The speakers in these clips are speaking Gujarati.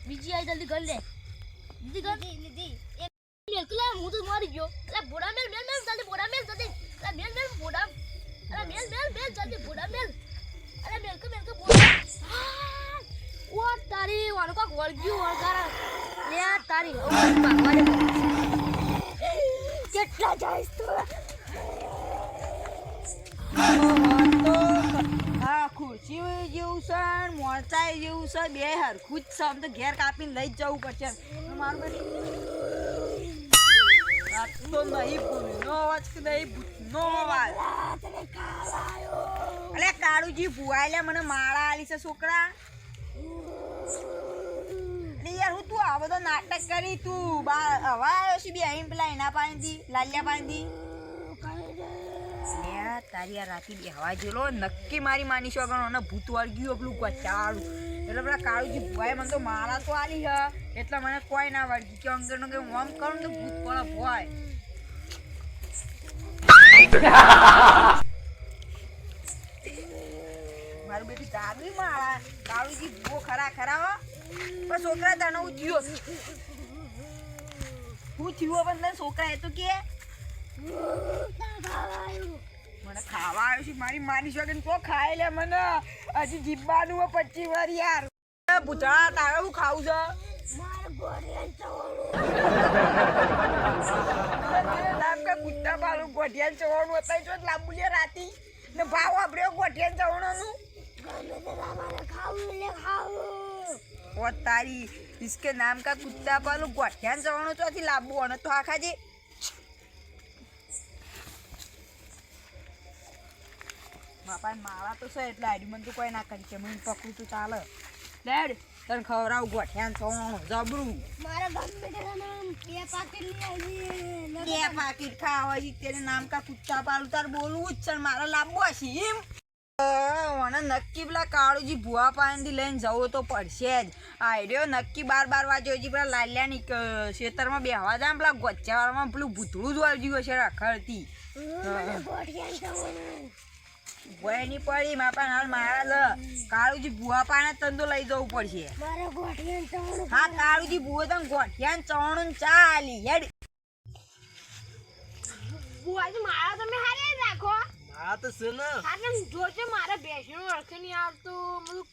બીજી આઈ જલ્દી ગણ લે લીધી મેલ કલે હું તો મરી ગયો અલે બોડા મેલ જલ્દી બોડા મેલ જલ્દી અલે મેલ બોડા અલે મેલ જલ્દી બોડા મેલ અલે મેલ કે બોડા ઓ તારી વાનો કા વળગ્યું વળગારા લે તારી ઓ ભગવાન કેટલા જાઈસ તું ખુરશી જેવું છે મોરચાઈ જેવું છે બે હરખું જ છે આમ તો ઘેર કાપીને લઈ જ જવું પડશે મારું બેટું તો નહીં ભૂલનો અવાજ કે નહીં ભૂતનો અવાજ અલે કાળુજી ભુવાય મને માળા આલી છે છોકરા યાર હું તું આ બધો નાટક કરી તું હવા આવ્યો છે બી અહીં પેલા એના પાણીથી લાલિયા પાણીથી તારી આ રાતી બે હવા જેલો નક્કી મારી માનીશો ગણો ને ભૂત વળગ્યું પેલું ચાળું એટલે પેલા કાળુજી ભુવાય મને તો મારા તો આલી હ એટલે મને કોઈ ના વળગી કે અંગરનો કે હું આમ કરું તો ભૂત પડે ભોય મારું બેટી દાદી મારા કાળુજી ભૂવો ખરા હો પણ છોકરા તને હું જીવો હું જીવો પણ તને છોકરા એ તો કે મને ખાવા આવ્યો છે મારી માની શકે તો ખાઈ લે મને હજી જીવવાનું 25 વાર યાર પૂછા તારે હું ખાવું છે કુત્તા પાલું ગોઠિયાન ચવાણું હતા જો લાંબુ લે રાતી ને ભાવ આપડે ગોઠિયાન ચવાણું ઓ તારી इसके नाम का कुत्ता पालू ગોઠિયાન ચવાણું ચોથી લાંબુ અને તો આખા જે બાપા મારા તો છે એટલે આડી મને તો કોઈ ના કરી છે મને પકડું તું ચાલે લેડ તને ખવડાવું ગોઠિયાન સોનું જબરું મારા ગમે નામ બે પાકીટ લઈ આવી બે પાકીટ ખાવા છે તેરે નામ કા કુત્તા પાલું તાર બોલવું જ છે મારા લાંબો છે એમ મને નક્કી પેલા કાળુજી ભુવા પાણીથી લઈને જવો તો પડશે જ આઈડિયો નક્કી 12 વાગે હજી પેલા લાલિયાની ખેતરમાં બેહવા જાય પેલા ગોચ્ચાવાળામાં પેલું ભૂતળું જ વાળ્યું હશે રખડતી ની પડી માપા હાલ મારા કાળુજી ભુવા પાને તને તો લઈ જવું પડશે હા કાળુજી ભુવો તને ગોઠિયાન ચવણું ચાલી હેડ બુઆજી મારા તમે હારે રાખો હા તો છે ને આટલે જોજે મારા બેસીનું અડકે નહીં આવતું બધું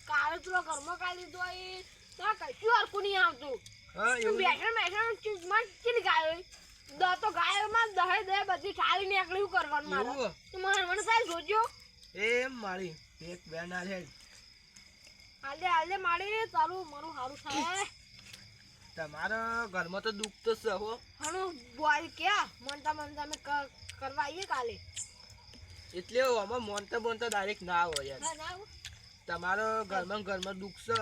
કાળો ચૂલો ઘરમાં કાઢી દીધો એ તો કશું અડકું નહીં આવતું હા એવું બેસણ ચીજમાં ચીલી ગાયો તો ગાયોમાં દહે બધી ઠાલી નીકળ્યું કરવાનું મારે મને સાહેબ જોજો એ મારી એક બેન આ છે હાલે મારી તારું મારું સારું થાય તમારા ઘરમાં તો દુઃખ તો છે હો હણું બોલ ક્યાં મનતા અમે કરવા આવીએ કાલે એટલે આમાં મોનતા ડાયરેક્ટ ના હોય યાર તમારા ઘરમાં દુઃખ છે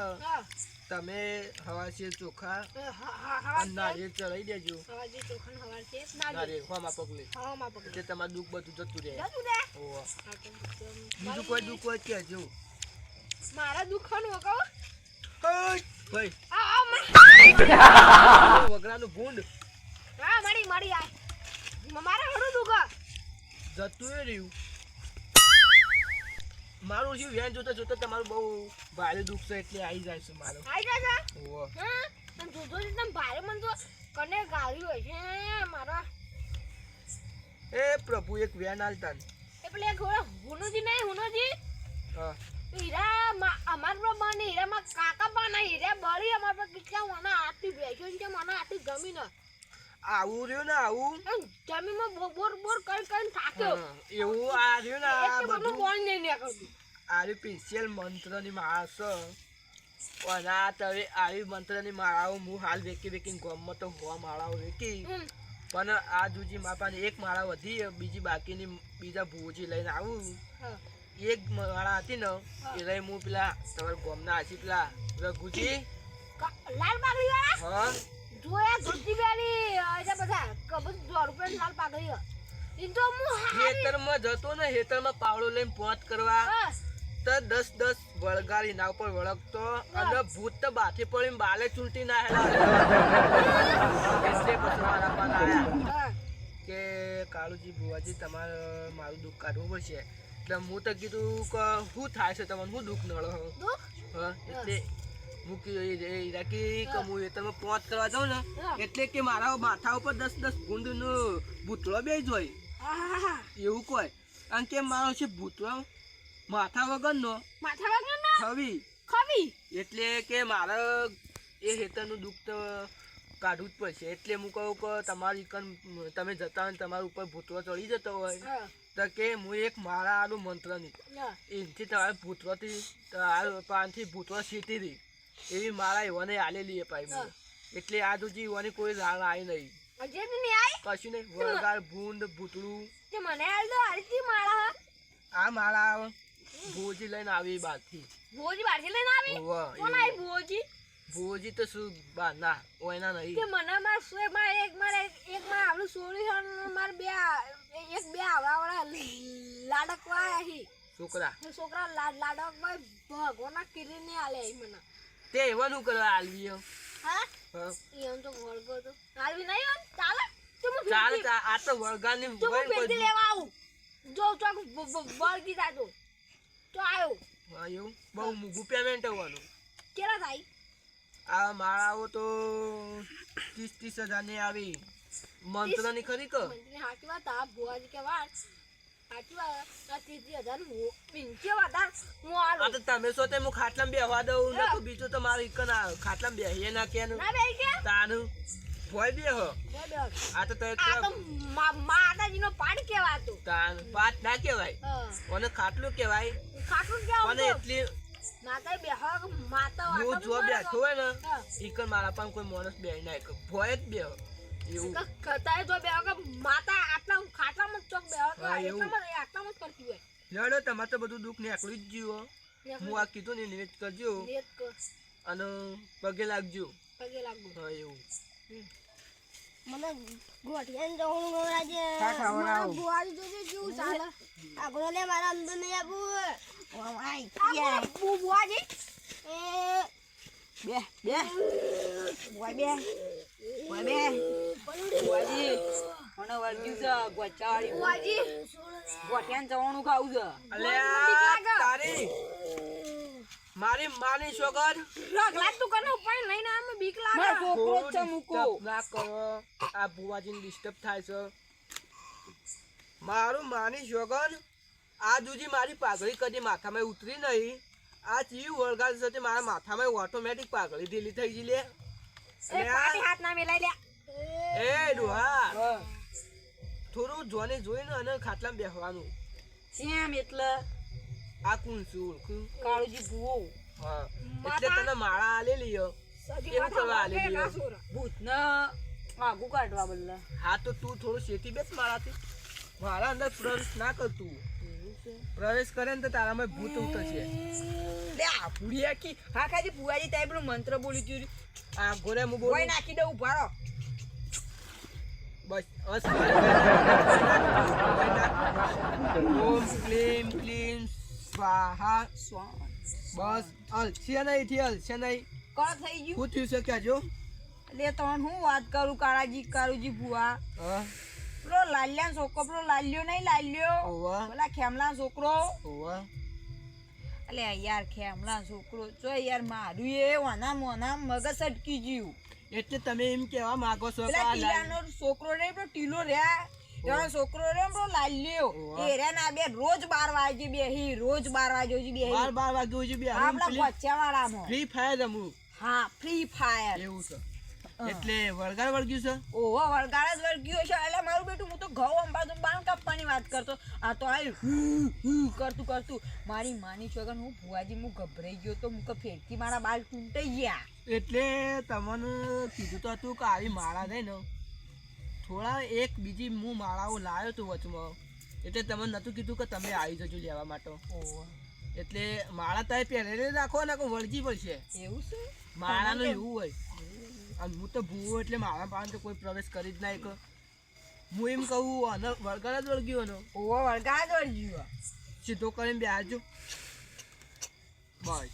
તમે હવાશે ચોખા નારિયેળ ચડાવી દેજો નારિયેળ પગલે એટલે તમારું દુઃખ બધું જતું રહે બીજું કોઈ દુઃખ હોય કહેજો મારા દુઃખનું કહો ભાઈ વગડાનું ભૂંડ હા મળી આ મારા હડું દુઃખ જતું રહ્યું મારું શું વેન જોતા તમારું બહુ ભારે દુઃખ છે એટલે આવી જાય છે મારું જોજો તમે ભારે મને તો કને ગાળ્યું હોય છે મારા એ પ્રભુ એક વેન આલતા એ પેલે હુનોજી નહીં હુનોજી હા હીરા અમાર પર બને હીરામાં કાકા પાના હીરા બળી અમાર પર કેટલા મને આટલી બેસ્યો છે મને આટલી જમીન આવું રહ્યું ને આવું જમીનમાં બોર કરી થાક્યો એવું આ રહ્યું ને આ બધું કોણ નહીં નીકળતું આ સ્પેશિયલ મંત્રની માળા છે અને આ તવે આવી મંત્રની માળાઓ હું હાલ વેકીને ગામમાં તો હોવા માળાઓ વેકી પણ આ દૂજી માપાની એક માળા વધી બીજી બાકીની બીજા ભૂજી લઈને આવું એક માળા હતી ને એ લઈ હું પેલા તમારા ગામના આછી પેલા રઘુજી લાલ પાઘડી વાળા હા જોયા ધોતી બેરી આજા બધા કબૂત 100 રૂપિયા લાલ પાઘડી ઈ તો હું ખેતરમાં જતો ને ખેતરમાં પાવડો લઈને પોત કરવા હા તો 10 વળગાડી ના ઉપર વળગતો અને ભૂત તો બાથી પડીને બાલે ચૂંટી ના હેલા એટલે પછી મારા પાન આયા હા કે કાળુજી બુવાજી તમારે મારું દુઃખ કાઢવું પડશે એટલે હું તો કીધું કે શું થાય છે તમને શું દુઃખ નળો દુઃખ હા એટલે મૂકી રાખી કે હું ખેતરમાં પોત કરવા જાઉં ને હા. એટલે કે મારા માથા ઉપર 10 ગુંડનો ભૂતળો બે જોઈ હા એવું કોઈ કારણ કે મારો છે ભૂતળો માથા વગરનો માથા વગર ના ખવી ખવી એટલે કે મારે એ હેતરનું દુઃખ તો કાઢવું જ પડશે એટલે હું કહું કે તમારી તમે જતા હોય ને તમારા ઉપર ભૂતળો ચડી જતો હોય હા તો કે હું એક મારા આલું મંત્રની હા એનાથી તમારે ભૂતળોથી પાનથી ભૂતળો સીટી રહી એવી મારા એવાને આલેલી એ પાઈ હા. એટલે આ સુધી એવાની કોઈ લાળ આવી નહીં અજે ની આઈ કશું નહીં વળગાડ ભૂંડ ભૂતળું તે મને આલ દો આરતી માળા આ મારા ભોજી લઈને આવી બાદથી ભોજી બાજી લઈને આવી કોણ આઈ ભોજી ભોજી તો શું બા ના ઓયના નહીં કે મને માર સોય માર એક આવડું સોળી હન માર બે આવડા લાડક વાયા હી છોકરા તે છોકરા લાડક ભાઈ ભગવાના કિરી ને આલે ઈ મને તે એવાનું કરવા આલવી હા હા ઈયન તો વળગો તો આલવી નહીં હોન ચાલે તું હું ચાલ આ તો વળગાની તું હું ફેરથી લેવા આવું જો ચોક વળગી જાતો તો આયો હા એવું બહુ મૂગું પેમેન્ટ આવવાનું કેરા થાય આ માળાઓ તો 30,000 ની આવી મંત્રની ખરી કે મંત્રી હાચી વાત આ ભુવાજી કે વાત સાચી વાત આ 30,000 પિંચે વધાર હું આ આલો તો તમે છો તે હું ખાટલામાં બેહવા દઉં ને તો બીજું તો મારે એક ના ખાટલામાં બેહીએ ના કે ના બે કે તાનું ભોય બેહ બે આ તો તે આ તો માતાજીનો પાડ કેવાતો તાન પાટ ના કહેવાય હા અને ખાટલું કહેવાય ખાટું અને કેવું એટલી માતા બેહો માતા હું વાતો જો બેઠો હોય ને હા. ઈકન મારા પાસે કોઈ માણસ બેહી ના શકે ભોય જ બેહ એવું કતાય જો બેહો કે માતા આટલા ખાટલામાં ચોક બેહો તો હા, એવું. આટલામાં જ કરતી હોય લડો તમારે તો બધું દુઃખ નીકળી જ જીવો હું આ કીધું ને નિવેદ કરજો નેત કર અને પગે લાગજો પગે લાગુ હા એવું મને ગોઠિયાને જવાનું ગવરાજે ખા ખવડાવો. બુવાજી જોજે કેવું ચાલે આગળ લે મારા અંદર નહીં આવું બુવાજી એ બે બે બોય બે બોય બે બોયજી મને વળગ્યું છે ગોચાવાળી બુવાજી ગોઠિયાને જવાનું ખાવું છે અલ્યા તારી મારી માની છોકર રગલા તું કને ઉપર લઈને આમે બીક મારો લાગે છોકરો જ છે મૂકો ના કરો આ ભુવાજીને ડિસ્ટર્બ થાય છે મારું માની છોકર આ દુજી મારી પાઘડી કદી માથામાં ઉતરી નહીં આ ચીવ વળગાડ સાથે મારા માથામાં ઓટોમેટિક પાઘડી ઢીલી થઈ ગઈ લે એ પાટી હાથ ના મેલાઈ લે એ ડોહા હા. થોડું જોને જોઈને અને ખાટલામાં બેસવાનું શેમ એટલે આ કોણ છું ઓળખું કાળુજી ભૂવો હા એટલે તને માળા આલેલી હો. એવું કરવા આલેલી હો. ભૂતને આગું કાઢવા બદલે હા તો તું થોડું શેતી બેસ મારાથી મારા અંદર પ્રવેશ ના કરતું પ્રવેશ કરે ને તો તારામાં ભૂત ઉતરશે લે આ ભૂરી આખી હા ખાજી ભુવાજી તાઈ પેલું મંત્ર બોલી ત્યું આ ઘોરે હું કોઈ બોલું નાખી દઉં ભારો બસ ઓમ ક્લીમ ક્લીમ સ્વાહા બસ હલશે નહીં થી હલશે નહીં કોણ થઈ ગયું શું થયું છે કહેજો લે તણ હું વાત કરું કાળુજી ભુવા હા પેલો લાલ્યા છોકરો પેલો લાલ્યો નહીં લાલ્યો ઓવા પેલા ખેમલા છોકરો ઓવા અલે યાર ખેમલા છોકરો જો યાર મારું એ ઓના મોના મગજ અટકી ગયું એટલે તમે એમ કહેવા માંગો છો કે પેલા આ ટીલાનો છોકરો રે પેલો ટીલો રહ્યા એનો છોકરો રે પેલો લાલ્યો ઓવા. એ રે ના બે રોજ 12 વાગે બેહી રોજ 12 વાગે સુધી બેહી 12 વાગ્યા સુધી બે આપણા બચ્ચાવાળામાં ફ્રી ફાયર રમું હા ફ્રી ફાયર એવું છે એટલે વળગાડ વળગ્યું છે ઓહો વળગાડ જ વળગ્યો છે એટલે મારું બેટું હું તો ઘઉં અંબાજુ બાણ કાપવાની વાત કરતો આ તો આ કરતું મારી માની છોકર હું ભુવાજી હું ગભરાઈ ગયો તો મુક ફેરથી મારા બાલ તૂટાઈ ગયા એટલે તમને કીધું તો હતું કે આવી માળા રહે ને થોડા એક બીજી હું માળાઓ લાવ્યો તો વચમાં એટલે તમને નતું કીધું કે તમે આવી જજો લેવા માટે ઓહો એટલે માળા તારે પહેરેલી રાખો ને કોઈ વળગી પડશે. એવું છે માળાનું એવું હોય. અને હું તો ભૂવો એટલે મારા પાસે તો કોઈ પ્રવેશ કરી જ ના. હું એમ કહું અને વળગાડ જ વળગ્યો એનો ઓવો વળગા દોડ્યું સીધો કરીને બેસજો બસ.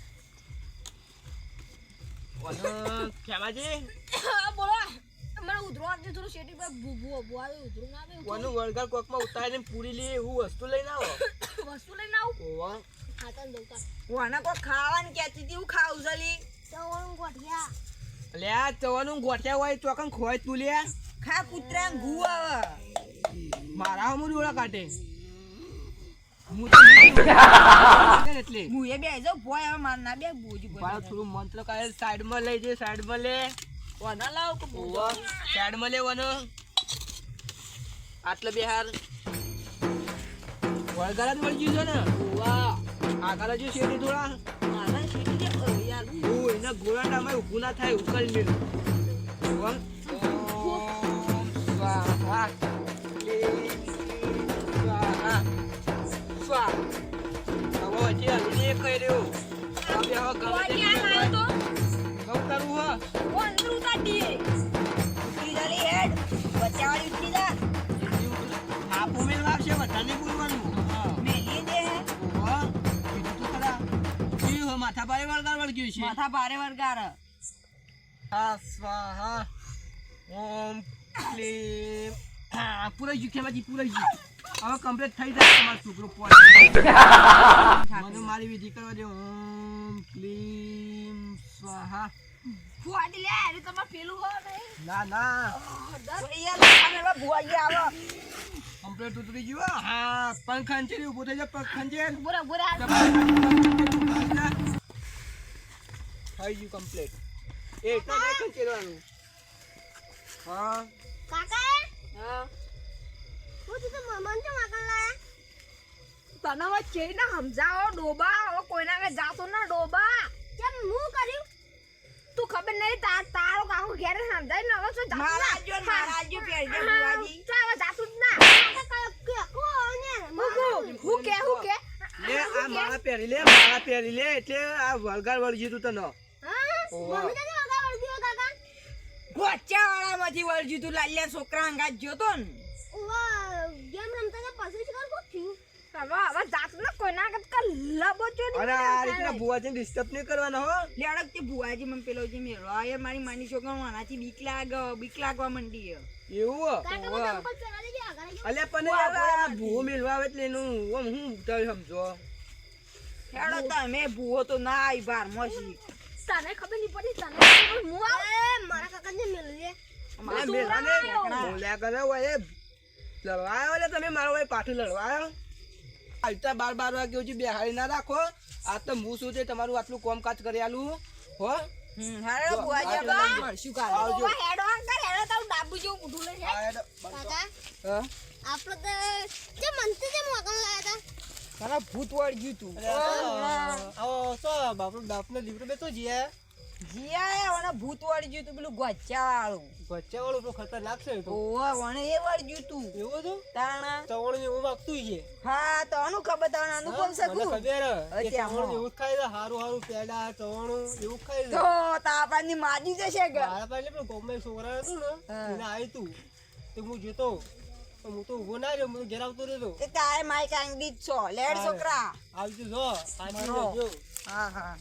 અને ખેમાજી બોલો મને ઉધરો આપજો થોડું શેટી પર ભૂવા ઉધરો ના આવે કોનું વળગાડ કોકમાં ઉતારીને પૂરી લઈએ એવું વસ્તુ લઈને આવો. વસ્તુ લઈને આવું ઓવા ખાતા દઉં તાર ઓને કોઈ ખાવાનું કહેતી હતી હું ખાવું જલી ચવણ ગોઠિયા લે આ ચવાનું ગોઠ્યા હોય ચોકન ખોય તું લે ખા કૂતરા ઘુ આવે મારા હમું ડોળા કાઢે. હું તો એટલે હું એ બે જો ભોય હવે માર ના બે બોજી મારો થોડું મંત્ર કાઢે સાઈડમાં લઈ જઈ સાઈડમાં લે ઓના લાવ કે ઓવા સાઈડમાં લેવાનો આટલે બેહાર વળગાડા જ વળગ્યું છે ને ઓવા આગળ જો શેરી થોડા મારા શેટી દે યાર ઓ એના ગોળાટામાં ઊભું ના થાય ઉકલ મેળ ઓમ સ્વાહા સ્વાહા સ્વાહા હવે હજી હજી એક કહી રહ્યો હવે હવે ગમે તે તો કહું તારું હા ઓ અંદર ઉતાડી ઉતરી જાલી હેડ બચાવાળી ઉતરી જા આપો મેળ આવશે બધાને બોલવાનું મેલી દે ઓવા કીધું તો ખરા કેવું હો માથા ભારે વળગાડ વળગ્યું છે માથા ભારે વરગાર હા સ્વાહા ઓમ ક્લીમ હા પૂરા ગયું ખેમાજી પૂરા ગયું હવે કમ્પ્લીટ થઈ જાય તમારો છોકરો મને મારી વિધિ કરવા દે ઓમ ક્લીમ સ્વાહા ફુવાડી લે અરે તમાર પેલું હો નહીં ના ના યાર અમે ભુવાજી આવો કમ્પ્લીટ ઉતરી ગયું હા પંખ ખંચેરી ઉભો થઈ જાય પંખ ખંચેર બોરા બોરા થઈ ગયું કમ્પ્લીટ એ તો નહીં ખંચેરવાનું હા કાકા હા હું તો મમન તો માકન લાયા તને હવે ચેઈને સમજાવો ડોબા હવે કોઈના કે જાતો ના ડોબા કેમ હું કર્યું તું ખબર નહીં તારો કાકો ઘેર સમજાય ને હવે શું મારા જો પહેરજે બુવાજી ચાલ જાતું જ ના કાકા કે કો ને હું કે લે આ માળા પહેરી લે માળા પહેરી લે એટલે આ વળગાડ વળગ્યું તું તને હા ઓવા. મમ્મી તને વગા વળગ્યો કાકા ગોચા વાળામાંથી વળજ્યું તું લાલ્યા છોકરા અંગાત જોતો ને ઓવા ગેમ રમતા હતા પછી શિકાર કો થયું હવે જાત ને કોઈના કે લબો ચો અને આ રીતના ભુવાજીને ડિસ્ટર્બ નહીં કરવાનો હો લેડક તે ભુવાજી મને પેલો જે મેળો આ મારી માની છોકરા આનાથી બીક લાગવા મંડી એવું કાકા હો? મને ચંપલ પહેરા દેજે આગળ આવી અલ્યા પણ યાર આ ભૂવો મેળવા આવે એટલે એનું આમ હું તમે સમજો હેડો તમે ભૂવો તો ના આવી બાર મોસી તને ખબર નહીં પડી તને હું આવ મારા કાકાને મેલ લે મને મેળાને બોલ્યા કરે હોય એ લડવા આવ્યો એટલે તમે મારો ભાઈ પાછું લડવા આવ્યો આવતા 12 વાગે સુધી બેહાડી ના રાખો આ તો હું શું છે તમારું આટલું કામકાજ કરી આલું હો હેડો ભુવાજી આ બા તો મળશું કાલે આવજો. હેડો કર હેડો તારું ડાબુ જેવું ઉઠું લઈ આ હેડો. કાકા હા? આપણે તો જે મનથી જે મોકલ લાયા હતા તને ભૂત વળગ્યું તું જીયા ઓને ભૂત વળગ્યું તું પેલું ગોચા વાળું ઓવા ઓને એ વળગ્યું તું તાણા હા તો અનુ ખબર તને અનુભવ શકું તો તાપાની માજી જશે કે હું તો ઉભો ના રહ્યો હું ઘેર આવતો રહ્યો તે તારે માઈક આંગડી જ છો લેડ છોકરા આવજો જો હા હા